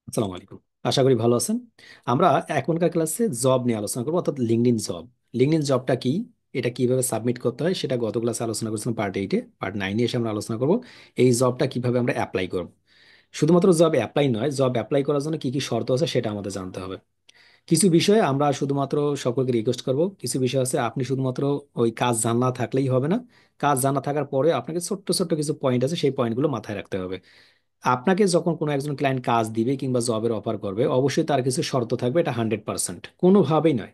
আসসালামু আলাইকুম। আশা করি ভালো আছেন। আমরা এখনকার ক্লাসে জব নিয়ে আলোচনা করবো, অর্থাৎ লিঙ্কডইন জব। লিঙ্কডইন জবটা কি, এটা কিভাবে সাবমিট করতে হয়, সেটা গত ক্লাসে আলোচনা করেছিলাম পার্ট 8-এ। পার্ট 9-এ এসে আমরা আলোচনা করবো এই জবটা কিভাবে আমরা অ্যাপ্লাই করব। শুধুমাত্র জব অ্যাপ্লাই নয়, জব অ্যাপ্লাই করার জন্য কি কি শর্ত আছে সেটা আমাদের জানতে হবে। কিছু বিষয়ে আমরা শুধুমাত্র সকলকে রিকোয়েস্ট করব, কিছু বিষয় আছে আপনি শুধুমাত্র ওই কাজ জানা থাকলেই হবে না। কাজ জানা থাকার পরে আপনাকে ছোট্ট ছোট্ট কিছু পয়েন্ট আছে, সেই পয়েন্টগুলো মাথায় রাখতে হবে। আপনাকে যখন কোনো একজন ক্লায়েন্ট কাজ দিবে কিংবা জবের অফার করবে, অবশ্যই তার কিছু শর্ত থাকবে, এটা 100%, কোনোভাবেই নয়।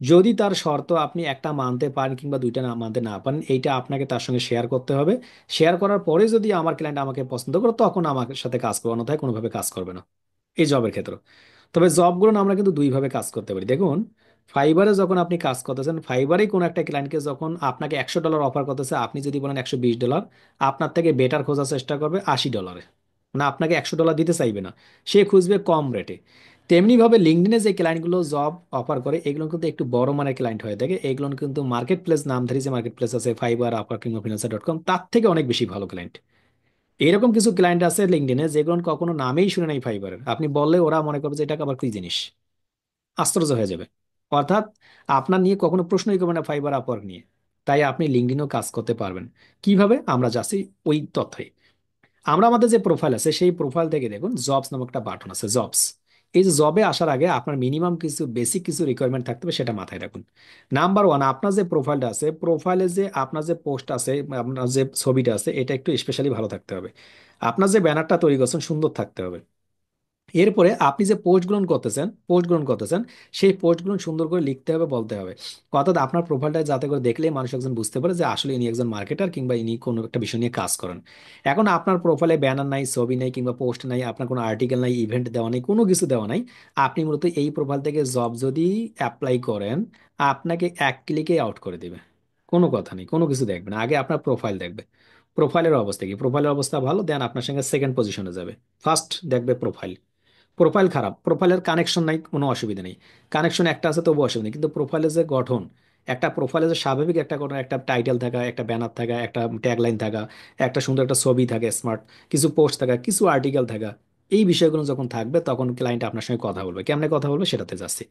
যদি তার শর্ত আপনি একটা মানতে পারেন কিংবা দুইটা না মানতে না পারেন, এইটা আপনাকে তার সঙ্গে শেয়ার করতে হবে। শেয়ার করার পরে যদি আমার ক্লায়েন্ট আমাকে পছন্দ করে, তখন আমার সাথে কাজ করবে, অন্যথায় কোনোভাবে কাজ করবে না এই জবের ক্ষেত্রে। তবে জবগুলো না আমরা কিন্তু দুইভাবে কাজ করতে পারি। দেখুন, ফাইবারে যখন আপনি কাজ করতেছেন, ফাইবারে কোনো একটা ক্লায়েন্টকে যখন আপনাকে $100 অফার করতেছে, আপনি যদি বলেন $120, আপনার থেকে বেটার খোঁজার চেষ্টা করবে $80। মানে আপনাকে $100 দিতে চাইবে না, সে খুঁজবে কম রেটে। তেমনি ভাবে লিঙ্কডইনে যে ক্লায়েন্টগুলো জব অফার করে, এগুলো কিন্তু একটু বড় মানের ক্লায়েন্ট হয়ে থাকে। এগুলো কিন্তু মার্কেট প্লেস, নামধারী যে মার্কেট প্লেস আছে ফাইবার, আপওয়ার্ক কিংবা ফ্রিল্যান্সার.com, তার থেকে অনেক বেশি ভালো ক্লায়েন্ট। এরকম কিছু ক্লায়েন্ট আছে লিঙ্কডইনে যেগুলো কখনো নামেই শুনে নাই ফাইবারের, আপনি বললে ওরা মনে করবে যে এটা আবার কি জিনিস, আশ্চর্য হয়ে যাবে। অর্থাৎ আপনার নিয়ে কখনো প্রশ্নই করবে না ফাইবার আপওয়ার্ক নিয়ে। তাই আপনি লিঙ্কডইনও কাজ করতে পারবেন। কিভাবে আমরা যাচ্ছি ওই তথ্যে। আমরা আমাদের যে প্রোফাইল আছে সেই প্রোফাইল থেকে দেখুন জবস নামক একটা বাটন আছে, জবস। এই যে জবে আসার আগে আপনার মিনিমাম কিছু বেসিক কিছু রিকোয়ারমেন্ট থাকতে হবে, সেটা মাথায় রাখুন। নাম্বার ওয়ান, আপনার যে প্রোফাইলটা আছে, প্রোফাইলে যে আপনার যে পোস্ট আছে, আপনার যে ছবিটা আছে, এটা একটু স্পেশালি ভালো থাকতে হবে। আপনার যে ব্যানারটা তৈরি করছেন সুন্দর থাকতে হবে। এরপরে আপনি যে পোস্ট গ্রহণ করতেছেন সেই পোস্টগুলো সুন্দর করে লিখতে হবে, বলতে হবে। অর্থাৎ আপনার প্রোফাইলটা যাতে করে দেখলেই মানুষ একজন বুঝতে পারে যে আসলে ইনি একজন মার্কেটার কিংবা ইনি কোনো একটা বিষয় নিয়ে কাজ করেন। এখন আপনার প্রোফাইলে ব্যানার নাই, ছবি নাই কিংবা পোস্ট নাই, আপনার কোনো আর্টিকেল নাই, ইভেন্ট দেওয়া নাই, কোনো কিছু দেওয়া নাই। আপনি মূলত এই প্রোফাইল থেকে জব যদি অ্যাপ্লাই করেন, আপনাকে এক ক্লিকে আউট করে দিবে। কোনো কথা নেই, কোনো কিছু দেখবে না, আগে আপনার প্রোফাইল দেখবে। প্রোফাইলের অবস্থা কি, প্রোফাইলের অবস্থা ভালো দেন আপনার সঙ্গে সেকেন্ড পজিশনে যাবে। ফার্স্ট দেখবে প্রোফাইল। প্রোফাইল খারাপ, প্রোফাইলের কানেকশন নাই, কোনো অসুবিধা নেই। কানেকশন একটা আছে তবু অসুবিধা নেই, কিন্তু প্রোফাইলের যে গঠন, একটা প্রোফাইলের যে স্বাভাবিক একটা গঠন, একটা টাইটেল থাকা, একটা ব্যানার থাকা, একটা ট্যাগলাইন থাকা, একটা সুন্দর একটা ছবি থাকে স্মার্ট, কিছু পোস্ট থাকা, কিছু আর্টিকেল থাকা, এই বিষয়গুলো যখন থাকবে তখন ক্লায়েন্ট আপনার সঙ্গে কথা বলবে। কেমনে কথা বলবে সেটাতে যাচ্ছি।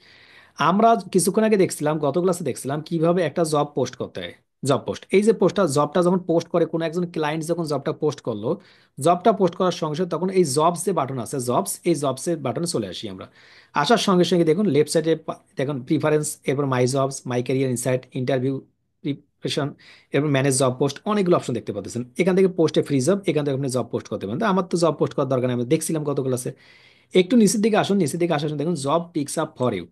আমরা কিছুক্ষণ আগে দেখছিলাম, গত ক্লাসে দেখছিলাম কিভাবে একটা জব পোস্ট করতে হয়। জব পোস্ট, এই যে পোস্টটা, জবটা যখন পোস্ট করে কোনো একজন ক্লায়েন্ট, যখন জবটা পোস্ট করলো, জবটা পোস্ট করার সঙ্গে সঙ্গে তখন এই জবস যে বাটন আছে, জবস, এই জবস এর বাটনে চলে আসি আমরা। আসার সঙ্গে সঙ্গে দেখুন লেফট সাইডে দেখুন প্রিফারেন্স, এরপর my jobs, my career insight, interview preparation, এরপর ম্যানেজ জব পোস্ট, অনেকগুলো অপশন দেখতে পাচ্ছেন। এখান থেকে পোস্টে ফ্রি জব, এখান থেকে আপনি জব পোস্ট করতে পারেন। তো আমার তো জব পোস্ট করার দরকার নেই, আমি দেখছিলাম গত ক্লাসে। একটু নিচের দিকে আসুন, নিচের দিকে আসার সময় দেখুন job picks up for you.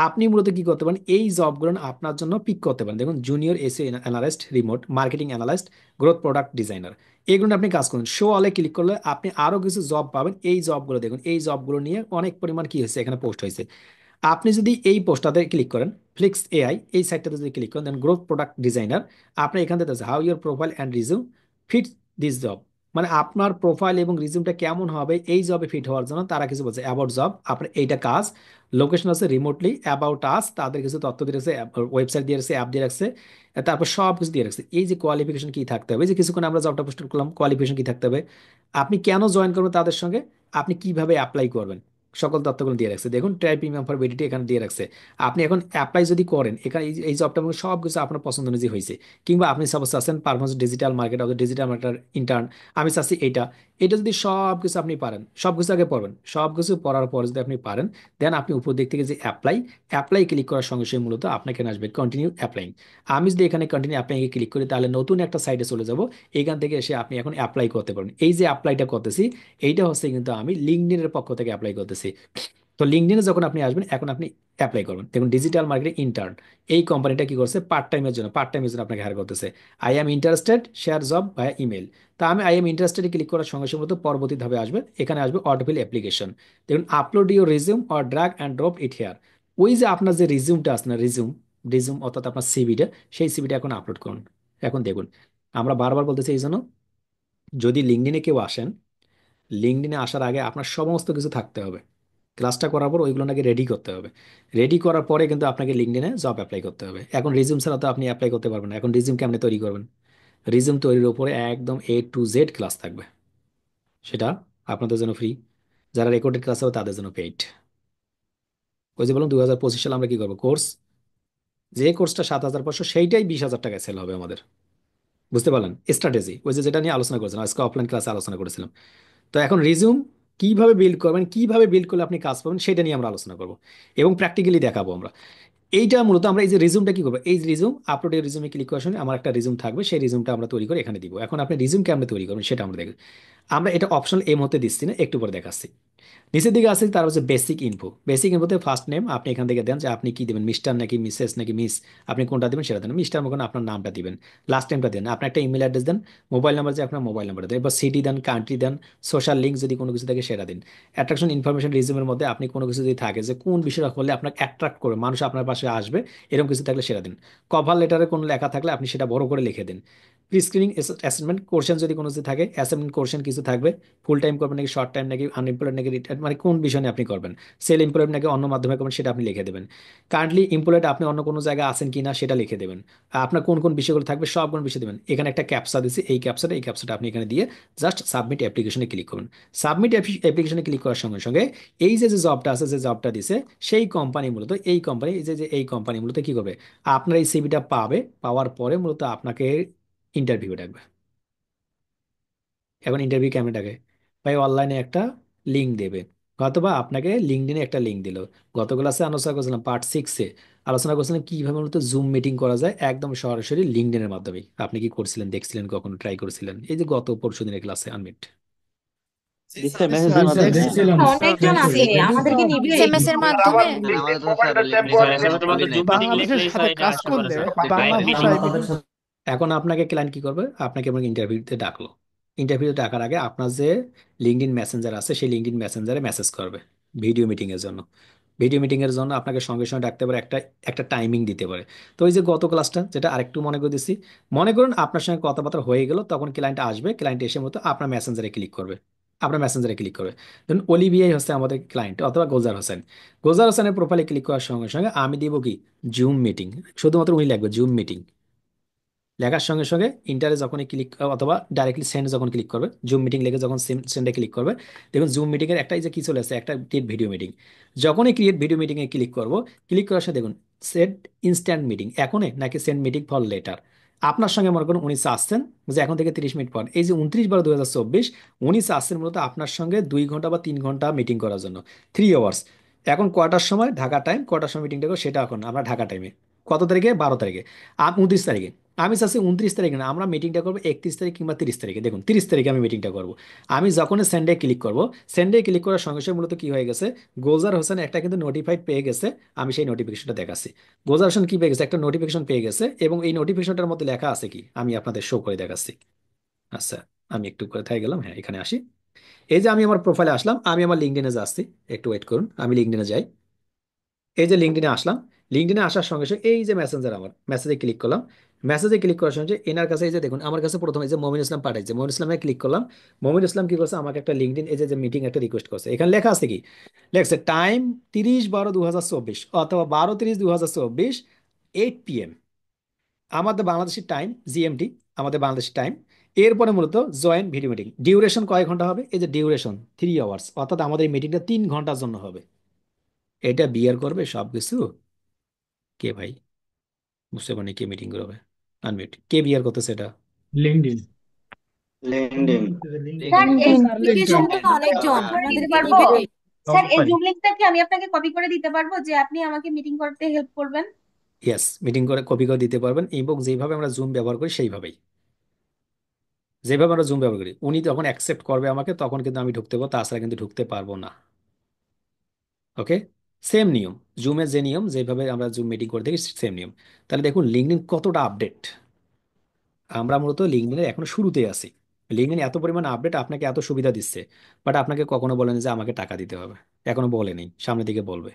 আপনি মূলত কি করতে পারেন, এই জবগুলো আপনার জন্য পিক করতে পারেন। দেখুন junior SEO analyst, remote marketing analyst, growth product designer, এগুলো আপনি কাজ করুন। শো অলে ক্লিক করলে আপনি আরো কিছু জব পাবেন। এই জবগুলো দেখুন, এই জবগুলো নিয়ে অনেক পরিমাণ কি হয়েছে এখানে পোস্ট হয়েছে। আপনি যদি এই পোস্টটাতে ক্লিক করেন, ফ্লিক্স এআই, এই সাইটটাতে যদি ক্লিক করেন, দেন গ্রোথ প্রোডাক্ট ডিজাইনার, আপনি এখান থেকে how your profile and resume fit this job. মানে আপনার প্রোফাইল এবং রিজিউমটা কেমন হবে এই জবে ফিট হওয়ার জন্য তারা কিছু বলছে। অ্যাবাউট জব, আপনার এইটা কাজ, লোকেশন আছে রিমোটলি, অ্যাবাউট আস, তাদের কিছু তথ্য দিয়ে রাখছে, ওয়েবসাইট দিয়ে রাখছে, অ্যাপ দিয়ে রাখছে, তারপর সব কিছু দিয়ে রাখছে। এই যে কোয়ালিফিকেশন কি থাকতে হবে, এই যে কিছুক্ষণ আমরা জবটা পোস্ট করলাম, কোয়ালিফিকেশন কি থাকতে হবে, আপনি কেন জয়েন করবেন তাদের সঙ্গে, আপনি কিভাবে অ্যাপ্লাই করবেন, সকল তথ্যগুলো দিয়ে রাখছে। দেখুন ট্রাই প্রিমিয়াম ফর বিডিটি এখানে দিয়ে রাখছে। আপনি এখন অ্যাপ্লাই যদি করেন, এখানে এই জবটা সব কিছু আপনার পছন্দ অনুযায়ী হয়েছে। কিংবা আপনি সাপোজ চাচ্ছেন পারফরমেন্স ডিজিটাল মার্কেট, অথবা ডিজিটাল মার্কেটার ইন্টার্ন, আমি চাচ্ছি এইটা। এটা যদি সব কিছু আপনি পারেন, সব কিছু আগে পড়বেন, সব কিছু পড়ার পর যদি আপনি পারেন, দেন আপনি উপর দিক থেকে যে অ্যাপ্লাই, অ্যাপ্লাই ক্লিক করার সঙ্গে সঙ্গে মূলত আপনাকে আসবে কন্টিনিউ অ্যাপ্লাইং। আমি যদি এখানে কন্টিনিউ অ্যাপ্লাইং এ ক্লিক করি, তাহলে নতুন একটা সাইটে চলে যাব। এখান থেকে এসে আপনি এখন অ্যাপ্লাই করতে পারেন। এই যে অ্যাপ্লাইটা করতেছি, এইটা হচ্ছে কিন্তু আমি লিঙ্কডইনের পক্ষ থেকে অ্যাপ্লাই করতেছি। তো লিঙ্কডইনে যখন আপনি আসবেন, এখন আপনি অ্যাপ্লাই করবেন। দেখুন ডিজিটাল মার্কেটিং ইন্টার্ন, এই কোম্পানিটা কি করছে, পার্ট টাইমের জন্য আপনাকে হায়ার করতেছে। I am interested, share job via email. তা আমি আই এম ইন্টারেস্টেড ক্লিক করার সঙ্গে সঙ্গে তো পরবর্তী ধাপে আসবে, এখানে আসবে অটোফিল অ্যাপ্লিকেশন। দেখুন upload your resume or drug and drop it here. ওই যে আপনার যে রিজিউমটা আছে না, রিজিউম, রিজিউম অর্থাৎ আপনার সিভিটা, সেই সিভিটা এখন আপলোড করুন। এখন দেখুন, আমরা বারবার বলতেছি এই জন্য, যদি লিঙ্কডইনে কেউ আসেন, লিঙ্কডইনে আসার আগে আপনার সমস্ত কিছু থাকতে হবে। ক্লাসটা করার পর ওইগুলো নাকি রেডি করতে হবে। রেডি করার পরে কিন্তু আপনাকে লিঙ্কডইনে জব অ্যাপ্লাই করতে হবে। এখন রিজিউম ছাড়া তো আপনি অ্যাপ্লাই করতে পারবেন না। এখন রিজিউম কেমনে তৈরি করবেন, রিজিউম তৈরির উপরে একদম A to Z ক্লাস থাকবে, সেটা আপনাদের জন্য ফ্রি। যারা রেকর্ডেড ক্লাস হবে তাদের জন্য পেইড। ওই যে বলুন 2025 সালে আমরা কি করবো কোর্স, যে কোর্সটা 7,500 সেইটাই 20,000 টাকায় সেল হবে আমাদের। বুঝতে পারলেন স্ট্র্যাটেজি, ওই যে যেটা নিয়ে আলোচনা করেছিলাম আজকে অফলাইন ক্লাসে আলোচনা করেছিলাম। তো এখন রিজিউম কিভাবে বিল্ড করবেন, কিভাবে বিল্ড করলে আপনি কাজ পাবেন, সেটা নিয়ে আমরা আলোচনা করবো এবং প্র্যাকটিক্যালি দেখাবো আমরা। এইটা মূলত আমরা এই যে রিজিউমটা কি করবো, এই রিজিউম আপলোডের রিজিউমে ক্লিক করার সঙ্গে আমার একটা রিজিউম থাকবে, সেই রিজিউমটা আমরা তৈরি করে এখানে দিব। এখন আপনি রিজিউম কেমনে তৈরি করবেন সেটা আমরা দেখব। আমরা এটা অপশনাল এই মুহূর্তে দিচ্ছি না, একটু পরে দেখাচ্ছি। নিচের দিকে আছে তার হচ্ছে বেসিক ইনফো। বেসিক ইনফোতে ফার্স্ট নেম আপনি এখান থেকে দেন যে আপনি কি দিবেন, মিস্টার নাকি মিসেস নাকি মিস, আপনি কোনটা দিবেন সেটা দেন। মিস্টার মনে করেন আপনার নামটা দিবেন, লাস্ট টাইমটা দেন, আপনার একটা ইমেল অ্যাড্রেস দেন, মোবাইল নাম্বার যে আপনার মোবাইল নাম্বার দেন, এবার সিটি দেন, কান্ট্রি দেন, সোশ্যাল লিঙ্ক যদি কোনো কিছু থাকে সেটা দিন। অ্যাট্রাকশন ইনফরমেশন রিজিউমের মধ্যে আপনি কোনো কিছু যদি থাকে যে কোন বিষয়টা করলে আপনাকে অ্যাট্রাক্ট করবে, মানুষ আপনার পাশে আসবে, এরকম কিছু থাকলে সেটা দিন। কভার লেটারে কোনো লেখা থাকলে আপনি সেটা বড় করে লিখে দিন। প্রি স্ক্রিনিং অ্যাসেসমেন্ট কোশ্চেন যদি কোনো কিছু থাকে, অ্যাসাইনমেন্ট কোশ্চেন কিছু থাকবে, ফুল টাইম করবেন নাকি শর্ট টাইম নাকি আনএমপ্লয়েড নাকি রিটায়ার্ড, মানে কোন বিষয় নিয়ে আপনি করবেন, সেল এমপ্লয়েড নাকি অন্য মাধ্যমে করবেন সেটা আপনি লিখে দেবেন। কারেন্টলি এমপ্লয়েড আপনি অন্য কোনো জায়গায় আছেন কিনা সেটা লিখে দেবেন। আর আপনার কোন কোন বিষয়গুলো থাকবে সবগুলো বিষয় দেবেন। এখানে একটা ক্যাপসা দিচ্ছি, এই ক্যাপসাটা আপনি এখানে দিয়ে জাস্ট সাবমিট অ্যাপ্লিকেশনে ক্লিক করুন। সাবমিট অ্যাপ্লিকেশনে ক্লিক করার সঙ্গে সঙ্গে এই যে যে জবটা আছে, যে জবটা দিছে সেই কোম্পানি মূলত, এই কোম্পানি এই কোম্পানি মূলত কি করবে, আপনার এই সিভিটা পাবে, পাওয়ার পরে মূলত আপনাকে ইন্টারভিউ ডাকবে। এখন ইন্টারভিউ কেমন ডাকে ভাই, অনলাইনে একটা লিঙ্ক দেবে, অথবা আপনাকে লিঙ্কডইনে একটা লিঙ্ক দিল। গত ক্লাসে আলোচনা করছিলাম পার্ট 6-এ, আলোচনা করছিলাম কিভাবে মূলত জুম মিটিং করা যায় একদম সরাসরি লিঙ্কডইনের মাধ্যমে। আপনি কি করছিলেন, দেখছিলেন, কখনো ট্রাই করেছিলেন? এই যে গত পরশু দিনের ক্লাসে আনমিট। জি স্যার, মেসেজের জি স্যার মাধ্যমে। দেখছিলাম, অনেকজন দেখছি আছে, এটা তো আমাদেরকে নিবে এসএমএস এর মাধ্যমে। আর আমাদের তো স্যার লিঙ্কডইন এসএমএস এর মধ্যে জুম মিটিং বাংলাদেশের লিখলেই স্যার সাথে এটা কাজ আসতে পারে করলে স্যার, বাংলা লাইভ মিটিং। ভাষায় মিটিং। এখন আপনাকে ক্লায়েন্ট কি করবে, আপনাকে এবং ইন্টারভিউতে ডাকলো। ইন্টারভিউতে ডাকার আগে আপনার যে লিঙ্কডইন মেসেঞ্জার আছে সেই লিঙ্কডইন মেসেঞ্জারে মেসেজ করবে ভিডিও মিটিং এর জন্য। ভিডিও মিটিং এর জন্য আপনাকে সঙ্গে সঙ্গে ডাকতে পারে, একটা একটা টাইমিং দিতে পারে। তো ওই যে গত ক্লাসটা যেটা আরেকটু মনে করে দিচ্ছি, মনে করুন আপনার সঙ্গে কথাবার্তা হয়ে গেল, তখন ক্লায়েন্ট আসবে, ক্লায়েন্ট এসে মতো আপনার মেসেঞ্জারে ক্লিক করবে, আপনার মেসেঞ্জারে ক্লিক করবে। ধরুন অলিভিয়াই হচ্ছে আমাদের ক্লায়েন্ট, অথবা গোজার হোসেন। গোজার হোসেনের প্রোফাইলে ক্লিক করার সঙ্গে সঙ্গে আমি দিব কি, জুম মিটিং, শুধুমাত্র উনি লিখবে জুম মিটিং। লেখার সঙ্গে সঙ্গে ইন্টারে যখনই ক্লিক, অথবা ডাইরেক্টলি সেন্ড যখন ক্লিক করবে, জুম মিটিং লিখে যখন সেন্ডে ক্লিক করবে, দেখুন জুম মিটিং এর একটা এই যে কি চলে আসছে, একটা ক্রিয়েট ভিডিও মিটিং। যখনই ক্রিয়েট ভিডিও মিটিং এ ক্লিক করব, ক্লিক করার সাথে দেখুন সেট ইনস্ট্যান্ট মিটিং এখনই নাকি সেন্ড মিটিং ফর লেটার। আপনার সঙ্গে মনে করুন উনি চাচ্ছেন যে এখন থেকে 30 মিনিট পর, এই যে 29/12/2024, উনি চাচ্ছেন মূলত আপনার সঙ্গে 2 ঘন্টা বা 3 ঘন্টা মিটিং করার জন্য, 3 আওয়ার্স। এখন কটার সময় ঢাকা টাইম, কটার সময় মিটিংটা করবো সেটা এখন আমরা ঢাকা টাইমে, কত তারিখে, 12 তারিখে, 29 তারিখে। আমি চাচ্ছি 29 তারিখে না, আমরা মিটিংটা করবো 31 তারিখ কিংবা 30 তারিখে। দেখুন 30 তারিখে আমি মিটিংটা করবো। আমি যখন সেন্ডে ক্লিক করব, সেন্ডে ক্লিক করার সঙ্গে সঙ্গে মূলত কি হয়ে গেছে, গোজার হোসেন একটা কিন্তু নোটিফাইড পেয়ে গেছে। আমি সেই নোটিফিকেশনটা দেখাচ্ছি। গোজার হোসেন কি পেয়ে গেছে, একটা নোটিফিকেশন পেয়ে গেছে, এবং এই নোটিফিকেশনটার মধ্যে লেখা আছে কি আমি আপনাদের শো করে দেখাচ্ছি। আচ্ছা, আমি একটু কোথায় গেলাম, হ্যাঁ এখানে আসি। এই যে আমি আমার প্রোফাইলে আসলাম, আমি আমার লিঙ্কডইনে যাচ্ছি, একটু ওয়েট করুন, আমি লিঙ্কডইনে যাই। এই যে লিঙ্কডইনে আসলাম, লিঙ্কডইনে আসার সঙ্গে সঙ্গে এই যে মেসেঞ্জার, আমার মেসেজে ক্লিক করলাম। মেসেজে ক্লিক করার সঙ্গে এনার কাছে এই যে দেখুন আমার কাছে প্রথমে এই যে মমিন ইসলাম পাঠাইছে, মমিন ইসলামে ক্লিক করলাম। মমিন ইসলাম কি করছে, আমাকে একটা লিঙ্কডইন এই যে মিটিং একটা রিকোয়েস্ট করছে। এখানে লেখা আছে কি, লেখছে টাইম 30/12/2024 অথবা 12:30/2024, 8 PM আমাদের বাংলাদেশি টাইম, জিএমটি, আমাদের বাংলাদেশি টাইম। এরপরে মূলত জয়েন ভিডিও মিটিং, ডিউরেশন কয় ঘন্টা হবে, এই যে ডিউরেশন 3 আওয়ার্স, অর্থাৎ আমাদের এই মিটিংটা 3 ঘন্টার জন্য হবে। এটা বিয়ার করবে সবকিছু কে ভাই, বুঝতে পারিনি কে মিটিং করবে। আনমিউট, কে বিয়ার করতেছে এটা? লিঙ্কডইন। লিঙ্কডইন। স্যার এই লিঙ্কডইন জুম লিংকটা লিঙ্কডইন কি আমি অনেকজন, কপি করে দিতে আমাদেরকে পারবো? নিবে কে? স্যার এই কোম্পানি। জুম লিংকটা কি আমি আপনাকে কপি করে দিতে পারবো যে আপনি আমাকে মিটিং করতে হেল্প করবেন? ইয়েস, মিটিং করে কপি করে দিতে পারবেন, এবং যেভাবে আমরা জুম ব্যবহার করি সেইভাবেই, যেভাবে আমরা জুম ব্যবহার করি উনি যখন অ্যাকসেপ্ট করবে আমাকে, তখন কিন্তু আমি ঢুকতে পারবো, তাছাড়া কিন্তু ঢুকতে পারবো না। ওকে, সেম নিয়ম, জুমের যে নিয়ম, যেভাবে আমরা জুম মিটিং করে থাকি সেম নিয়ম। তাহলে দেখুন লিঙ্কডইন কতটা আপডেট। আমরা মূলত লিঙ্কডইনের এখনো শুরুতে আছি। লিঙ্কডইন এত পরিমাণ আপডেট, আপনাকে এত সুবিধা দিচ্ছে, বাট আপনাকে কখনো বলেন যে আমাকে টাকা দিতে হবে, এখনো বলেনি, সামনের দিকে বলবে,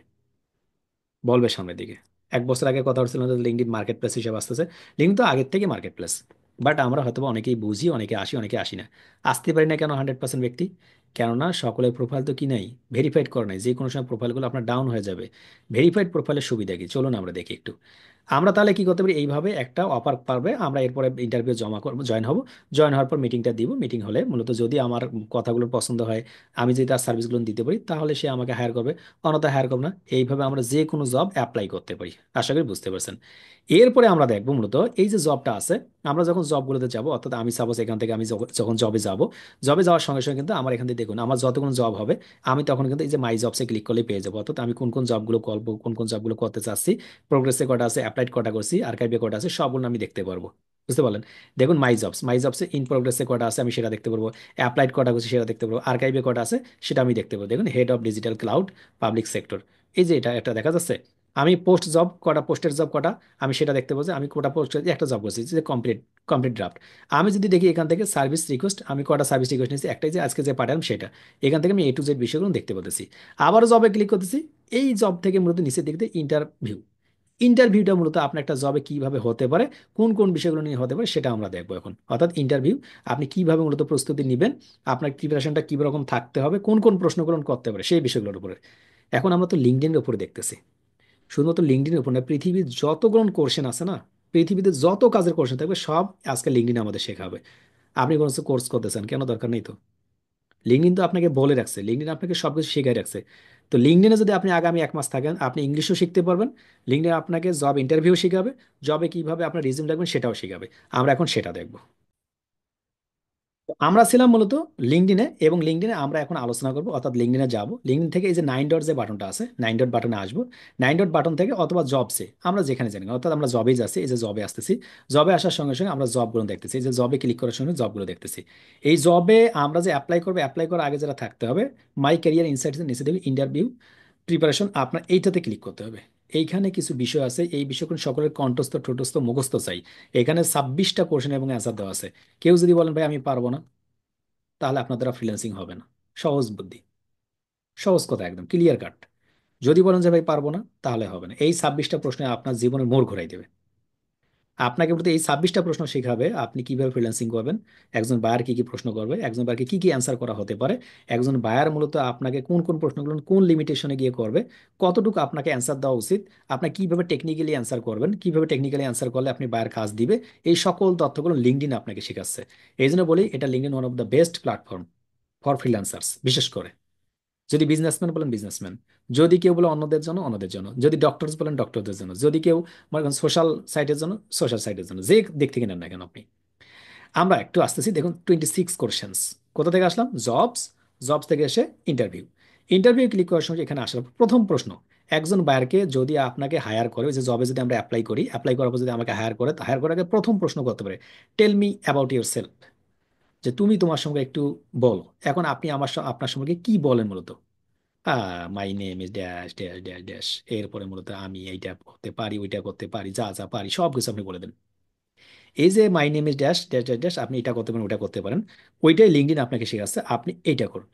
বলবে সামনের দিকে। 1 বছর আগে কথা হচ্ছিল না লিঙ্কডইন মার্কেট প্লেস হিসেবে আসতেছে। লিঙ্কডইন তো আগের থেকে মার্কেট প্লেস, বাট আমরা হয়তো বা অনেকেই বুঝি, অনেকে আসি, অনেকে আসি না। আসতে পারি না কেন 100% ব্যক্তি, কেননা সকলের প্রোফাইল তো কি নাই, ভেরিফাইড করা নাই। যে কোনো সময় প্রোফাইলগুলো আপনার ডাউন হয়ে যাবে। ভেরিফাইড প্রোফাইলের সুবিধা কি, চলুন আমরা দেখি একটু। আমরা তাহলে কি করতে পারি, এইভাবে একটা অফার পারবে, আমরা এরপরে ইন্টারভিউ জমা করবো, জয়েন হব। জয়েন হওয়ার পর মিটিংটা দিব, মিটিং হলে মূলত যদি আমার কথাগুলো পছন্দ হয়, আমি যদি তার সার্ভিসগুলো দিতে পারি, তাহলে সে আমাকে হায়ার করবে, অন্যথা হায়ার করবে না। এইভাবে আমরা যে কোনো জব অ্যাপ্লাই করতে পারি। আশা করি বুঝতে পারছেন। এরপরে আমরা দেখবো মূলত এই যে জবটা আছে, আমরা যখন জবগুলোতে যাব, অর্থাৎ আমি সাপোজ এখান থেকে আমি যখন জবে যাব, জবে যাওয়ার সঙ্গে সঙ্গে কিন্তু আমার এখান থেকে দেখুন আমার যতগুলো জব হবে, আমি তখন কিন্তু এই যে মাই জবসে ক্লিক করলে পেয়ে যাবো, অর্থাৎ আমি কোন কোন জবগুলো করবো, কোন কোন জবগুলো করতে চাচ্ছি, প্রোগ্রেসে কটা আছে, অ্যাপ্লাইড কটা করছি, আর্কাইভে কটা আছে, সবগুলো আমি দেখতে পারবো। বুঝতে পারলেন? দেখুন মাই জবসে ইন প্রোগ্রেসে কটা আছে আমি সেটা দেখতে পারবো, অ্যাপ্লাইড কটা করছি সেটা দেখতে পারবো, আর্কাইভে কটা আছে সেটা আমি দেখতে পারবো। দেখুন head of digital cloud public sector, এই যে এটা একটা দেখা যাচ্ছে। আমি পোস্ট জব কটা, পোস্টের জব কটা, আমি সেটা দেখতে পাবো যে আমি কোটা পোস্ট একটা জব করছি যে কমপ্লিট, কমপ্লিট ড্রাফট। আমি যদি দেখি এখান থেকে সার্ভিস রিকোয়েস্ট, আমি কটা সার্ভিস রিকোয়েস্ট নিয়েছি, একটাই যে আজকে যে পাঠালাম সেটা, এখান থেকে আমি A to Z বিষয়গুলো দেখতে পাচ্ছি। আবারও জবে ক্লিক করতেছি, এই জব থেকে মূলত নিচের দিক দিয়ে ইন্টারভিউ, ইন্টারভিউটা মূলত আপনার একটা জবে কিভাবে হতে পারে, কোন কোন বিষয়গুলো নিয়ে হতে পারে সেটা আমরা দেখবো এখন। অর্থাৎ ইন্টারভিউ আপনি কিভাবে মূলত প্রস্তুতি নেবেন, আপনার প্রিপারেশনটা কি রকম থাকতে হবে, কোন কোন প্রশ্নগুলো করতে পারে সেই বিষয়গুলোর উপরে। এখন আমরা তো লিঙ্কডইনের উপরে দেখতেছি, শুধুমাত্র লিঙ্কডইনের উপর না, পৃথিবীর যতগুলো কোর্সেন আছে না, পৃথিবীতে যত কাজের কোর্সেন থাকবে সব আজকে লিঙ্কডইনে আমাদের শেখাবে। আপনি কোনো কোর্স করতেছেন কেন, দরকার নেই তো। লিঙ্কডইন তো আপনাকে বলে রাখছে, লিঙ্কডইন আপনাকে সবকিছু শিখাই রাখছে। তো লিঙ্কডইনে যদি আপনি আগামী 1 মাস থাকেন, আপনি ইংলিশও শিখতে পারবেন। লিঙ্কডইন আপনাকে জব ইন্টারভিউ শিখাবে, জবে কিভাবে আপনার রিজিউম রাখবেন সেটাও শিখাবে। আমরা এখন সেটা দেখবো। তো আমরা ছিলাম মূলত লিঙ্কডইনে, এবং লিঙ্কডইনে আমরা এখন আলোচনা করবো, অর্থাৎ লিঙ্কডইনে যাব, লিঙ্কডইন থেকে এই যে 9 ডট যে বাটনটা আছে, 9 ডট বাটনে আসবো। 9 ডট বাটন থেকে অথবা জবসে আমরা যেখানে জানি না, অর্থাৎ আমরা জবেই যাচ্ছি, এই যে জবে আসতেছি। জবে আসার সঙ্গে সঙ্গে আমরা জবগুলো দেখতেছি, এই যে জবে ক্লিক করার সঙ্গে জবগুলো দেখতেছি। এই জবে আমরা যে অ্যাপ্লাই করবো, অ্যাপ্লাই করার আগে যেটা থাকতে হবে, মাই ক্যারিয়ার ইনসাইটস নিচে দেখবে ইন্টারভিউ প্রিপারেশন, আপনার এইটাতে ক্লিক করতে হবে। এইখানে কিছু বিষয় আছে, এই বিষয়গুলো সকলের কণ্ঠস্থ ঠোঁটস্থ মুখস্থ চাই। এখানে 26টা কোশ্চেন এবং অ্যান্সার দেওয়া আছে। কেউ যদি বলেন ভাই আমি পারবো না, তাহলে আপনার দ্বারা ফ্রিল্যান্সিং হবে না। সহজ বুদ্ধি, সহজ কথা, একদম ক্লিয়ার কাট। যদি বলেন যে ভাই পারবো না, তাহলে হবে না। এই 26টা প্রশ্নে আপনার জীবনের মোড় ঘুরাই দেবে। আপনাকে বলতে এই 26টা প্রশ্ন শেখাবে আপনি কিভাবে ফ্রিল্যান্সিং করবেন, একজন বায়ার কি কি প্রশ্ন করবে, একজন বায়ারকে কি কি অ্যান্সার করা হতে পারে, একজন বায়ার মূলত আপনাকে কোন কোন প্রশ্নগুলো কোন লিমিটেশনে গিয়ে করবে, কতটুকু আপনাকে অ্যান্সার দেওয়া উচিত, আপনি কিভাবে টেকনিক্যালি অ্যান্সার করবেন, কিভাবে টেকনিক্যালি অ্যান্সার করলে আপনি বায়ার কাজ দিবে, এই সকল তথ্যগুলো লিঙ্কডইন আপনাকে শেখাচ্ছে। এই জন্য বলি এটা LinkedIn one of the best platform for freelancers, বিশেষ করে যদি বিজনেসম্যান বলেন বিজনেসম্যান, যদি কেউ বলে অন্যদের জন্য অন্যদের জন্য, যদি ডক্টরস বলেন ডক্টরদের জন্য, যদি কেউ মনে করেন সোশ্যাল সাইটের জন্য সোশ্যাল সাইটের জন্য, যে দিক থেকে নেন না কেন আপনি। আমরা একটু আসতেছি, দেখুন 26 কোশ্চেন্স। কোথা থেকে আসলাম, জবস, জবস থেকে এসে ইন্টারভিউ। ইন্টারভিউ ক্লিক করার সময় এখানে আসার পর প্রথম প্রশ্ন, একজন বায়ারকে যদি আপনাকে হায়ার করে, ওই যে জবে যদি আমরা অ্যাপ্লাই করি, অ্যাপ্লাই করার পর যদি আমাকে হায়ার করে, হায়ার করার আগে প্রথম প্রশ্ন করতে পারে, tell me about yourself, যে তুমি তোমার সঙ্গে একটু বলো। এখন আপনি আপনার সঙ্গে কি বলেন মূলত, my name is dash dash dash dash, এরপরে মূলত আমি এইটা করতে পারি, ওইটা করতে পারি, যা যা পারি সব কিছু আপনি বলে দেন। এই যে my name is dash dash dash dash, আপনি এটা করতে পারেন, ওটা করতে পারেন, ওইটাই লিঙ্কডইন আপনাকে শেখাচ্ছে, আপনি এইটা করুন।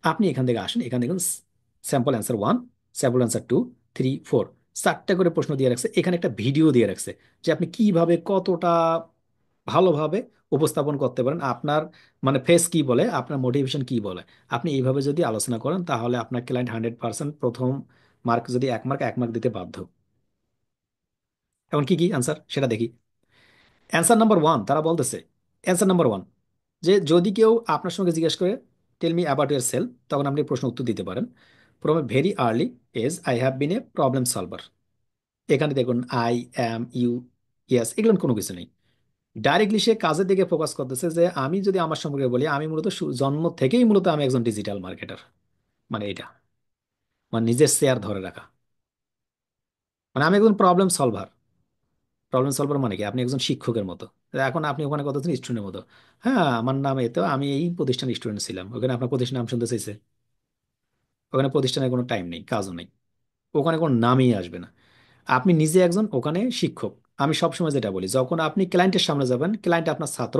আপনি এখান থেকে আসুন, এখান থেকে স্যাম্পল অ্যান্সার 1, স্যাম্পল অ্যান্সার 2, 3, 4, 4টা করে প্রশ্ন দিয়ে রাখছে। এখানে একটা ভিডিও দিয়ে রাখছে যে আপনি কিভাবে কতটা ভালোভাবে উপস্থাপন করতে পারেন, আপনার মানে ফেস কি বলে, আপনার মোটিভেশন কি বলে। আপনি এইভাবে যদি আলোচনা করেন, তাহলে আপনার ক্লায়েন্ট 100% প্রথম মার্ক যদি 1 মার্ক, 1 মার্ক দিতে বাধ্য। এখন কি কি অ্যান্সার সেটা দেখি। অ্যান্সার নাম্বার 1 তারা বলতেছে, অ্যান্সার নাম্বার 1, যে যদি কেউ আপনার সঙ্গে জিজ্ঞেস করে tell me about yourself, তখন আপনি প্রশ্ন উত্তর দিতে পারেন, from a very early age I have been a problem solver. এখানে দেখুন আই, অ্যাম, ইউ, ইয়েস, এগুলো কোনো কিছু নেই। ডাইরেক্টলি সে কাজের দিকে ফোকাস করতেছে, যে আমি যদি আমার সম্পর্কে বলি, আমি মূলত জন্ম থেকেই মূলত আমি একজন ডিজিটাল মার্কেটার। মানে এটা মানে নিজের শেয়ার ধরে রাখা, মানে আমি একজন প্রবলেম সলভার। প্রবলেম সলভার মানে কি, আপনি একজন শিক্ষকের মতো। এখন আপনি ওখানে কত স্টুডেন্টের মতো, হ্যাঁ আমার নাম এতো, আমি এই প্রতিষ্ঠানের স্টুডেন্ট ছিলাম, ওখানে আপনার প্রতিষ্ঠানের নাম শুনতে চাইছে, ওখানে প্রতিষ্ঠানের কোনো টাইম নেই, কাজও নেই, ওখানে কোনো নামই আসবে না। আপনি নিজে একজন ওখানে শিক্ষক। আমি সবসময় যেটা বলি, যখন আপনি ক্লায়েন্টের সামনে যাবেন, ক্লায়েন্ট আপনার ছাত্র,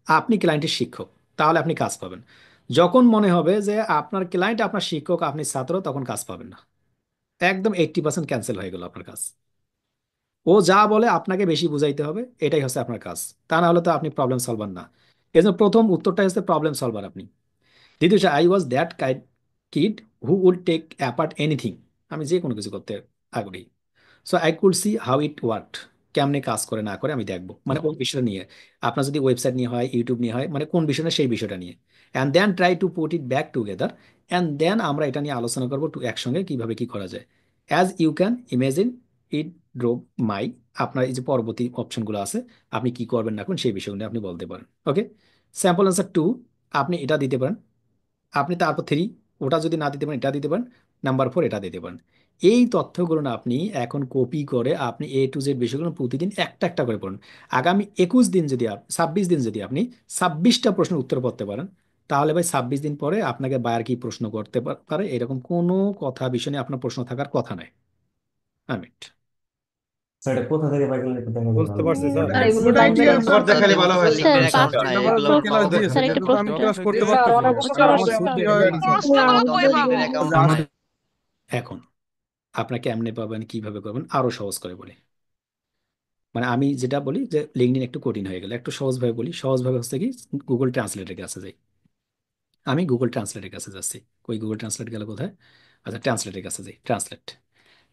আপনি ক্লায়েন্টের শিক্ষক, তাহলে আপনি কাজ পাবেন। যখন মনে হবে যে আপনার ক্লায়েন্ট আপনার শিক্ষক, আপনি ছাত্র, তখন কাজ পাবেন না। একদম 80% ক্যান্সেল হয়ে গেল আপনার কাজ। ও যা বলে আপনাকে বেশি বুঝাইতে হবে, এটাই হচ্ছে আপনার কাজ। তা না হলে তো আপনি প্রবলেম সলভার না। এই জন্য প্রথম উত্তরটা হচ্ছে প্রবলেম সলভার আপনি। দ্বিতীয়, I was that kind kid who would take apart anything, আমি যে কোনো কিছু করতে আগ্রহী। So I could see how it work, কেমনে কাজ করে না করে আমি দেখবো, মানে কোন বিষয়টা নিয়ে। আপনার যদি ওয়েবসাইট নিয়ে হয়, ইউটিউব নিয়ে হয়, মানে কোন বিষয়টা সেই বিষয়টা নিয়ে। And then try to put it back together, and then আমরা এটা নিয়ে আলোচনা করবো একসঙ্গে কিভাবে কি করা যায়। As you can imagine it drove my, আপনার এই যে পরবর্তী অপশনগুলো আছে, আপনি কি করবেন না করবেন সেই বিষয়গুলো নিয়ে আপনি বলতে পারেন। ওকে, স্যাম্পল অ্যান্সার 2, আপনি এটা দিতে পারেন। আপনি তারপর 3, ওটা যদি না দিতে পারেন এটা দিতে পারেন। নাম্বার 4 এটা দিতে পারেন। এই তথ্যগুলো না আপনি এখন কপি করে আপনি A to Z বিষয়গুলো প্রতিদিন একটা একটা করে পড়ুন। আগামী 21 দিন যদি 26 দিন যদি আপনি 26টা প্রশ্নের উত্তর করতে পারেন, তাহলে ভাই 26 দিন পরে আপনাকে বায়ার কি প্রশ্ন করতে পারে এরকম কোনো কথা বিষয় নিয়ে আপনার প্রশ্ন থাকার কথা নাই। আমিট। স্যার এটা কোথা থেকে পাইলেন একটু দেখা গেলে বুঝতে ভালো পারছি হতো। স্যার। স্যার এগুলো ওটাই বাংলা ক্লিয়ার লেখা কর দেখালে দেখালে ভালো হয়, স্যার লিখে রাখা পাঁচ যায় নাম্বার এগুলো। ক্লাস দিয়ে স্যার একটা প্রশ্ন ক্লাস করতে স্যার পারতেছি না, অনেক উপকার স্যার আমার হয়েছে সুদ স্যার। বের হয়ে গেছে। আমার এখন আপনাকে এমনি পাবেন কিভাবে করবেন আরো সহজ করে বলি। মানে আমি যেটা বলি যে লিঙ্কডইন একটু কঠিন হয়ে গেল, একটু সহজভাবে বলি। সহজভাবে হচ্ছে কি, গুগল ট্রান্সলেটের কাছে যাই। আমি গুগল ট্রান্সলেটের কাছে যাচ্ছি। কই গুগল ট্রান্সলেট গেল কোথায়? আচ্ছা, ট্রান্সলেটের কাছে যাই।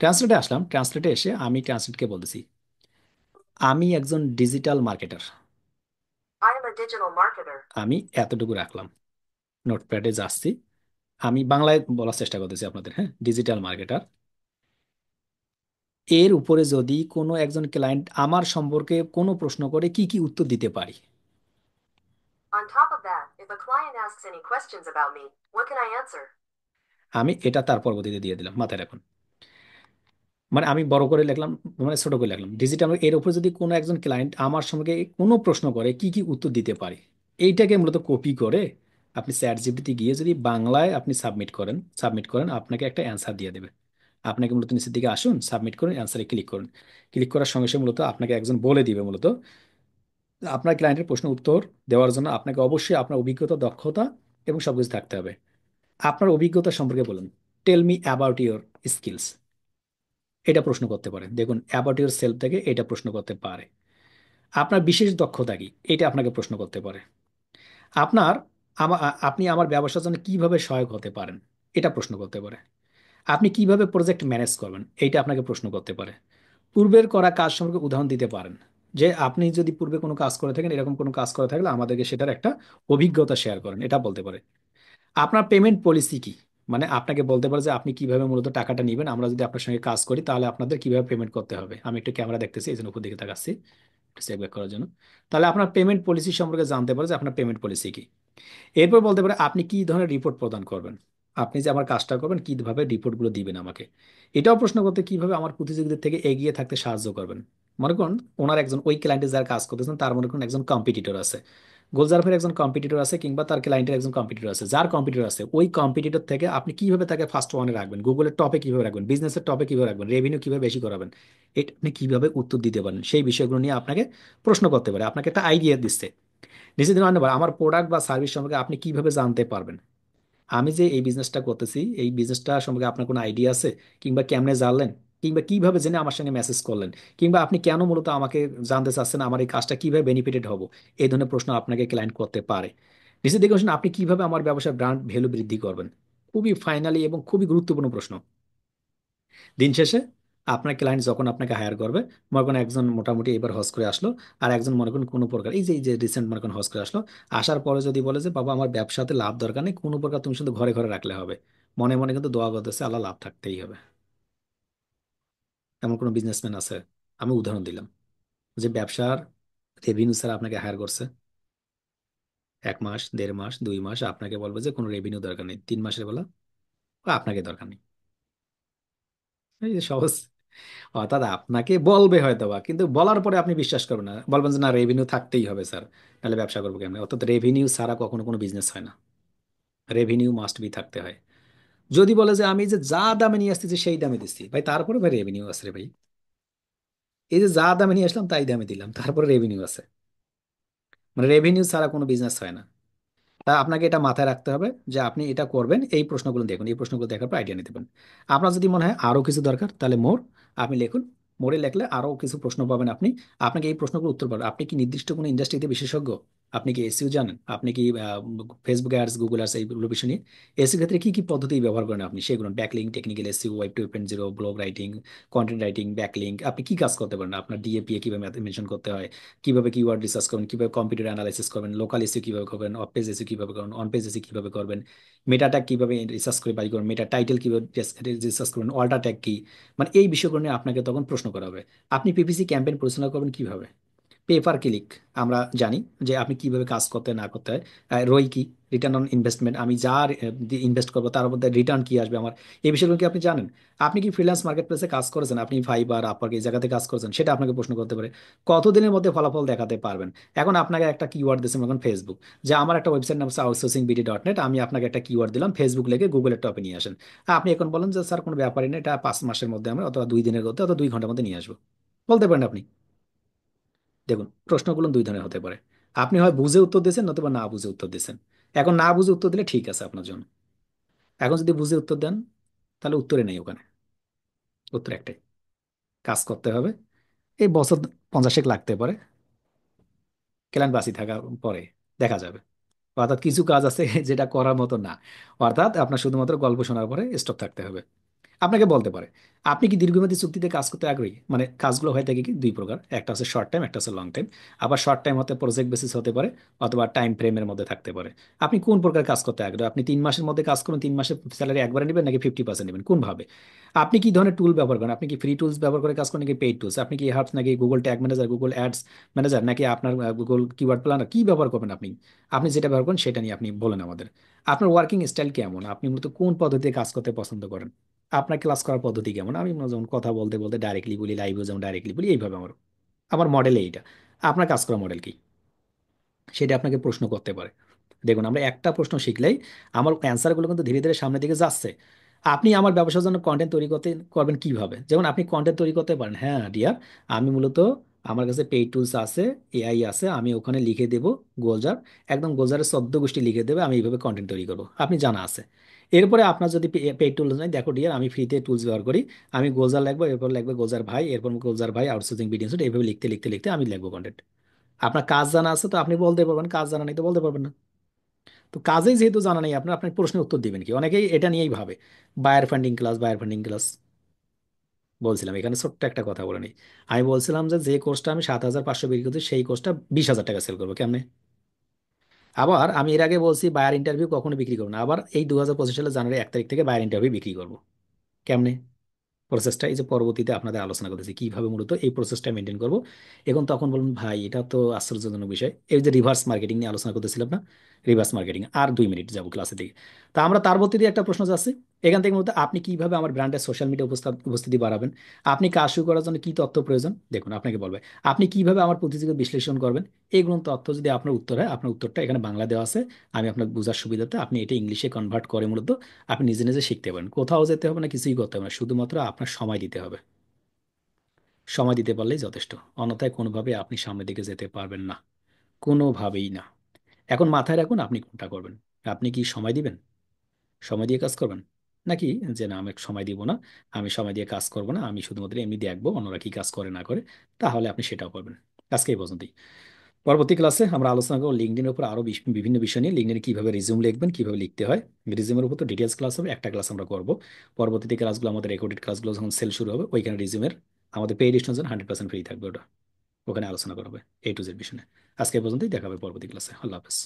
ট্রান্সলেটে আসলাম। ট্রান্সলেটে এসে আমি ট্রান্সলেটকে বলতেছি আমি একজন ডিজিটাল মার্কেটার, আমি এতটুকু রাখলাম। নোটপ্যাডে যাচ্ছি, আমি বাংলায় বলার চেষ্টা করতেছি আপনাদের, হ্যাঁ, ডিজিটাল মার্কেটার। এর উপরে যদি কোনো একজন ক্লায়েন্ট আমার সম্পর্কে কোনো প্রশ্ন করে কি কি উত্তর দিতে পারি। আমি এটা তার পরবর্তীতে দিয়ে দিলাম, মাথায় রাখুন। মানে আমি বড় করে লিখলাম, মানে ছোট করে লিখলাম ডিজিটাল। এর উপর যদি কোনো একজন ক্লায়েন্ট আমার সঙ্গে কোনো প্রশ্ন করে কি কি উত্তর দিতে পারি, এইটাকে মূলত কপি করে আপনি চ্যাট জিপিটি গিয়ে যদি বাংলায় আপনি সাবমিট করেন আপনাকে একটা অ্যান্সার দিয়ে দেবে। আপনাকে মূলত নিচের দিকে আসুন, সাবমিট করুন, অ্যান্সারে ক্লিক করুন। ক্লিক করার সঙ্গে সঙ্গে মূলত আপনাকে একজন বলে দিবে মূলত আপনার ক্লায়েন্টের প্রশ্ন উত্তর দেওয়ার জন্য আপনাকে অবশ্যই আপনার অভিজ্ঞতা, দক্ষতা এবং সবকিছু থাকতে হবে। আপনার অভিজ্ঞতা সম্পর্কে বলুন, tell me about your skills, এটা প্রশ্ন করতে পারে। দেখুন, অ্যাবাউট ইউর সেলফ থেকে এটা প্রশ্ন করতে পারে। আপনার বিশেষ দক্ষতা কি, এটা আপনাকে প্রশ্ন করতে পারে। আপনার আপনি আমার ব্যবসার জন্য কিভাবে সহায়ক হতে পারেন, এটা প্রশ্ন করতে পারে। আপনি কিভাবে প্রজেক্ট ম্যানেজ করবেন, এইটা আপনাকে প্রশ্ন করতে পারে। পূর্বের করা কাজ সম্পর্কে উদাহরণ দিতে পারেন, যে আপনি যদি পূর্বে কোনো কাজ করে থাকেন, এরকম কোনো কাজ করে থাকলে আমাদেরকে সেটার একটা অভিজ্ঞতা শেয়ার করেন, এটা বলতে পারে। আপনার পেমেন্ট পলিসি কি, মানে আপনাকে বলতে পারে যে আপনি কিভাবে মূলত টাকাটা নেবেন, আমরা যদি আপনার সঙ্গে কাজ করি তাহলে আপনাদের কিভাবে পেমেন্ট করতে হবে। আমি একটু ক্যামেরা দেখতেছি এই জন্য উপর দিকে তাকাচ্ছি চেক ব্যাক করার জন্য। তাহলে আপনার পেমেন্ট পলিসি সম্পর্কে জানতে পারে যে আপনার পেমেন্ট পলিসি কি। এরপর বলতে পারে আপনি কি ধরনের রিপোর্ট প্রদান করবেন, আপনি যে আমার কাজটা করবেন কিভাবে রিপোর্টগুলো দিবেন আমাকে। এটাও প্রশ্ন করতে কিভাবে আমার প্রতিযোগীদের থেকে এগিয়ে থাকতে সাহায্য করবেন। মনে করুন ওনার একজন, ওই ক্লায়েন্টে যার কাজ করতেছেন তার মনে করুন একজন কম্পিটিটর আছে, গোলজারফের একজন কম্পিটিটর আছে, কিংবা তার ক্লায়েন্টের একজন কম্পিটিটর আছে। যার কম্পিটিটর আছে ওই কম্পিটিটর থেকে আপনি কিভাবে তাকে ফার্স্ট ওয়ানে রাখবেন, গুগলের টপে কিভাবে রাখবেন, বিজনেসের টপে কিভাবে রাখবেন, রেভিনিউ কিভাবে বেশি করাবেন, এটা আপনি কিভাবে উত্তর দিতে পারেন, সেই বিষয়গুলো নিয়ে আপনাকে প্রশ্ন করতে পারে। আপনাকে একটা আইডিয়া দিচ্ছে নিজেদের মান্য আমার প্রোডাক্ট বা সার্ভিস সম্পর্কে আপনি কিভাবে জানতে পারবেন। আমি যে এই বিজনেসটা করতেছি, এই বিজনেসটা সম্পর্কে আপনার কোনো আইডিয়া আছে, কিংবা কেমনে জানলেন, কিংবা কিভাবে জেনে আমার সঙ্গে মেসেজ করলেন, কিংবা আপনি কেন মূলত আমাকে জানতে চাচ্ছেন আমার এই কাজটা কিভাবে বেনিফিটেড হব। এই ধরনের প্রশ্ন আপনাকে ক্লায়েন্ট করতে পারে। নিচে দেখে আসুন, আপনি কিভাবে আমার ব্যবসার ব্র্যান্ড ভ্যালু বৃদ্ধি করবেন। খুবই ফাইনালি এবং খুবই গুরুত্বপূর্ণ প্রশ্ন। দিন শেষে আপনার ক্লায়েন্ট যখন আপনাকে হায়ার করবে, মনে করেন একজন মোটামুটি এবার হজ করে আসলো, আর একজন মনে করেন কোনো প্রকার এই যে রিসেন্ট মনে করেন হজ করে আসলো, আসার পরে যদি বলে যে বাবা আমার ব্যবসাতে লাভ দরকার নেই, কোনো প্রকার তুমি শুধু ঘরে ঘরে রাখলে হবে, মনে মনে কিন্তু দোয়া করতেছে আল্লাহ লাভ থাকতেই হবে। এমন কোনো বিজনেসম্যান আছে? আমি উদাহরণ দিলাম যে ব্যবসার রেভিনিউ স্যার আপনাকে হায়ার করছে 1 মাস, 1.5 মাস, 2 মাস, আপনাকে বলবে যে কোনো রেভিনিউ দরকার নেই, 3 মাসের বেলা আপনাকে দরকার নেই। এই যে সহজ। অর্থাৎ আপনাকে বলবে হয়তো বা, কিন্তু বলার পরে আপনি বিশ্বাস করবেন না, বলবেন যে না রেভিনিউ থাকতেই হবে স্যার, তাহলে ব্যবসা করবো কেমন। অর্থাৎ রেভিনিউ ছাড়া কখনো কোনো বিজনেস হয় না, রেভিনিউ মাস্ট বি থাকতে হয়। যদি বলে যে আমি যে যা দামে নিয়ে আসতেছি সেই দামে দিচ্ছি, ভাই তারপরে ভাই রেভিনিউ আছে রে ভাই। এই যে যা দামে নিয়ে আসলাম তাই দামে দিলাম, তারপরে রেভিনিউ আছে। মানে রেভিনিউ ছাড়া কোনো বিজনেস হয় না। তা আপনাকে এটা মাথায় রাখতে হবে যে আপনি এটা করবেন। এই প্রশ্নগুলো দেখুন, এই প্রশ্নগুলো দেখার পর আইডিয়া নিতে পারেন। আপনার যদি মনে হয় আরো কিছু দরকার তাহলে মোর, আপনি লিখুন। মোড়ে লিখলে আরো কিছু প্রশ্ন পাবেন আপনি। আপনাকে এই প্রশ্নগুলো উত্তর পাবেন। আপনি কি নির্দিষ্ট কোনো ইন্ডাস্ট্রিতে বিশেষজ্ঞ? আপনি কি এসইও জানেন? আপনি কি ফেসবুক অ্যাডস, গুগল অ্যাডস এইগুলো বিষয় নিয়ে এসইও ক্ষেত্রে কি কি পদ্ধতি ব্যবহার করেন আপনি সেগুলো, backlink, technical SEO, web 2.0, blog writing, content writing, backlink, আপনি কি কাজ করতে পারেন? আপনার ডিএপিএ কিভাবে মেনশন করতে হয়, কিভাবে কিওয়ার্ড রিসার্চ করবেন, কিভাবে কম্পিউটার অ্যানালাইসিস করবেন, লোকাল এসইও কিভাবে করবেন, অফ পেজ এসইও কিভাবে করবেন, অন পেজ এসইও কিভাবে করবেন, মেটা ট্যাগ কিভাবে রিসার্চ করে বাই করবেন, মেটা টাইটেল কিভাবে রিসার্চ করবেন, অল্টা ট্যাগ কি, মানে এই বিষয়গুলো নিয়ে আপনাকে তখন প্রশ্ন করা হবে। আপনি পিপিসি ক্যাম্পেইন পরিচালনা করবেন কিভাবে? পেপার ক্লিক আমরা জানি যে আপনি কিভাবে কাজ করতে না করতে হয়। রই কি, রিটার্ন অন ইনভেস্টমেন্ট, আমি যা ইনভেস্ট করবো তার মধ্যে রিটার্ন কি আসবে আমার, এই বিষয়গুলো কি আপনি জানেন? আপনি কি ফ্রিল্যান্স মার্কেট প্লেসে কাজ করেছেন? আপনি ফাইবার, আপওয়ার্ক এই জায়গাতে কাজ করেছেন? সেটা আপনাকে প্রশ্ন করতে পারে। কতদিনের মধ্যে ফলাফল দেখাতে পারবেন? এখন আপনাকে একটা কিওয়ার্ড দিয়েছেন, এখন ফেসবুক, যে আমার একটা ওয়েবসাইট নাম হচ্ছে outsourcingBD.net, আমি আপনাকে একটা কিওয়ার্ড দিলাম, ফেসবুক লিখে গুগলের টপে নিয়ে আসেন। আপনি এখন বলেন যে স্যার কোনো ব্যাপারই না, এটা 5 মাসের মধ্যে আমরা, অথবা 2 দিনের মধ্যে, অথবা 2 ঘন্টার মধ্যে নিয়ে আসবো, বলতে পারেন আপনি? দেখুন, প্রশ্নগুলো দুই ধরনের হতে পারে। আপনি হয় বুঝে উত্তর দিয়েছেন, নতুবা না বুঝে উত্তর দিয়েছেন। এখন না বুঝে উত্তর দিলে ঠিক আছে আপনার জন্য। এখন যদি বুঝে উত্তর দেন, তাহলে উত্তরে নেই ওখানে, উত্তর একটাই, কাজ করতে হবে। এই বছর 50 লাগতে পারে, ক্লায়েন্ট বাঁচি থাকার পরে দেখা যাবে। অর্থাৎ কিছু কাজ আছে যেটা করার মতো না, অর্থাৎ আপনার শুধুমাত্র গল্প শোনার পরে স্টপ থাকতে হবে। আপনাকে বলতে পারে আপনি কি দীর্ঘমেয়াদী চুক্তিতে কাজ করতে আগ্রহী, মানে কাজগুলো হয়ে থাকে কি দুই প্রকার, একটা হচ্ছে শর্ট টাইম, একটা হচ্ছে লং টাইম। আবার শর্ট টাইম হতে প্রজেক্ট বেসিস হতে পারে, অথবা টাইম ফ্রেমের মধ্যে থাকতে পারে। আপনি কোন প্রকার কাজ করতে আগ্রহী? আপনি 3 মাসের মধ্যে কাজ করুন, 3 মাসের স্যালারি একবারে নেবেন, নাকি 50% নেবেন, কোন ভাবে? আপনি কি ধরনের টুল ব্যবহার করেন? আপনি কি ফ্রি টুলস ব্যবহার করে কাজ করেন, নাকি পেইড টুলস? আপনি কি হার্বস, নাকি Google tag manager, Google ads manager, নাকি আপনার গুগল কিওয়ার্ড প্ল্যানার, কি ব্যবহার করবেন আপনি? আপনি যেটা ব্যবহার করেন সেটা নিয়ে আপনি বলেন আমাদের। আপনার ওয়ার্কিং স্টাইল কেমন? আপনি মূলত কোন পদ্ধতিতে কাজ করতে পছন্দ করেন? আপনার ক্লাস করার পদ্ধতি কেমন? আমি যেমন কথা বলতে বলতে ডাইরেক্টলি বলি, লাইভেও যেমন ডাইরেক্টলি বলি, এইভাবে আমার আমার মডেল এইটা। আপনার কাজ করার মডেল কি, সেটা আপনাকে প্রশ্ন করতে পারে। দেখুন, আমরা একটা প্রশ্ন শিখলেই আমার অ্যান্সারগুলো কিন্তু ধীরে ধীরে সামনের দিকে যাচ্ছে। আপনি আমার ব্যবসার জন্য কন্টেন্ট তৈরি করতে করবেন কিভাবে? যেমন আপনি কন্টেন্ট তৈরি করতে পারেন, হ্যাঁ ডিয়ার, আমি মূলত আমার কাছে পেইড টুলস আছে, এআই আছে, আমি ওখানে লিখে দেবো গোলজার, একদম গোলজারের 14 গোষ্ঠী লিখে দেবে, আমি এইভাবে কন্টেন্ট তৈরি করবো, আপনি জানা আছে। এরপরে আপনার যদি পেইড টুলস নাই, দেখো ডিয়ার, আমি ফ্রিতে টুলস ব্যবহার করি, আমি গোলজার লিখবো, এরপর লিখবে গোলজার ভাই, এরপর গোলজার ভাই আউটসোর্সিং ভিডিও, এইভাবে লিখতে লিখতে লিখতে আমি লিখবো কন্টেন্ট। আপনার কাজ জানা আছে তো আপনি বলতে পারবেন, কাজ জানা নেই তো বলতে পারবেন না। তো কাজেই যেহেতু জানা নেই আপনার, আপনি প্রশ্নের উত্তর দিবেন কি? অনেকেই এটা নিয়েই ভাবে, buyer funding class, buyer funding class. বলছিলাম এখানে ছোট্ট একটা কথা বলে নিই। আমি বলছিলাম যে যে কোর্সটা আমি 7,500 বিক্রি করছি, সেই কোর্সটা 20,000 টাকা সেল করবো কেমনে? আবার আমি এর আগে বলছি বায়ার ইন্টারভিউ কখনো বিক্রি করবো না, আবার এই 2025 সালে জানুয়ারি 1 তারিখ থেকে বায়ার ইন্টারভিউ বিক্রি করবো কেমনে? প্রসেসটা এই যে পরবর্তীতে আপনাদের আলোচনা করতেছি কিভাবে মূলত এই প্রসেসটা মেনটেন করব। এখন তখন বলুন ভাই এটা তো আশ্চর্যজনক বিষয়, এই যে রিভার্স মার্কেটিং নিয়ে আলোচনা করতেছিলাম না, রিভার্স মার্কেটিং আর 2 মিনিট যাবো ক্লাসে দিকে। তা আমরা তার মধ্যে দিয়ে একটা প্রশ্ন যাচ্ছে, এখান থেকে মূলত আপনি কিভাবে আমার ব্র্যান্ডের সোশ্যাল মিডিয়া উপস্থিতি বাড়াবেন, আপনি কাজ শুরু করার জন্য কি তথ্য প্রয়োজন, দেখুন আপনাকে বলবে আপনি কিভাবে আমার প্রতিযোগিতা বিশ্লেষণ করবেন। এইগুলো তথ্য যদি আপনার উত্তর হয়, আপনার উত্তরটা এখানে বাংলা দেওয়া আছে, আমি আপনার বোঝার সুবিধাতে আপনি এটা ইংলিশে কনভার্ট করে মূলত আপনি নিজে নিজে শিখতে পারেন, কোথাও যেতে হবে না, কিছুই করতে হবে না, শুধুমাত্র আপনার সময় দিতে হবে। সময় দিতে পারলেই যথেষ্ট, অন্যথায় কোনোভাবে আপনি সামনের দিকে যেতে পারবেন না, কোনোভাবেই না। এখন মাথায় রাখুন আপনি কোনটা করবেন। আপনি কি সময় দিবেন, সময় দিয়ে কাজ করবেন, নাকি যে না আমি সময় দিব না, আমি সময় দিয়ে কাজ করব না, আমি শুধুমাত্র এমনি দেখবো অন্যরা কি কাজ করে না করে, তাহলে আপনি সেটাও করবেন। আজকে এই পর্যন্তই। পরবর্তী ক্লাসে আমরা আলোচনা করবো লিঙ্কডইনের উপর আরো বিভিন্ন বিষয় নিয়ে, লিঙ্কডইনে কিভাবে রিজিউম লিখবেন, কিভাবে লিখতে হয়। রিজিউমের উপর তো ডিটেলস ক্লাস হবে, একটা ক্লাস আমরা করবো। পরবর্তীতে ক্লাসগুলো আমাদের রেকর্ডেড ক্লাসগুলো যখন সেল শুরু হবে, ওইখানে রিজিউমের আমাদের পেইড স্টুডেন্ট 100% ফ্রি থাকবে ওটা, ওখানে আলোচনা করা হবে A to Z বিষয়ে। আজকে এই পর্যন্তই, দেখা হবে পরবর্তী ক্লাসে। আল্লাহ হাফেজ।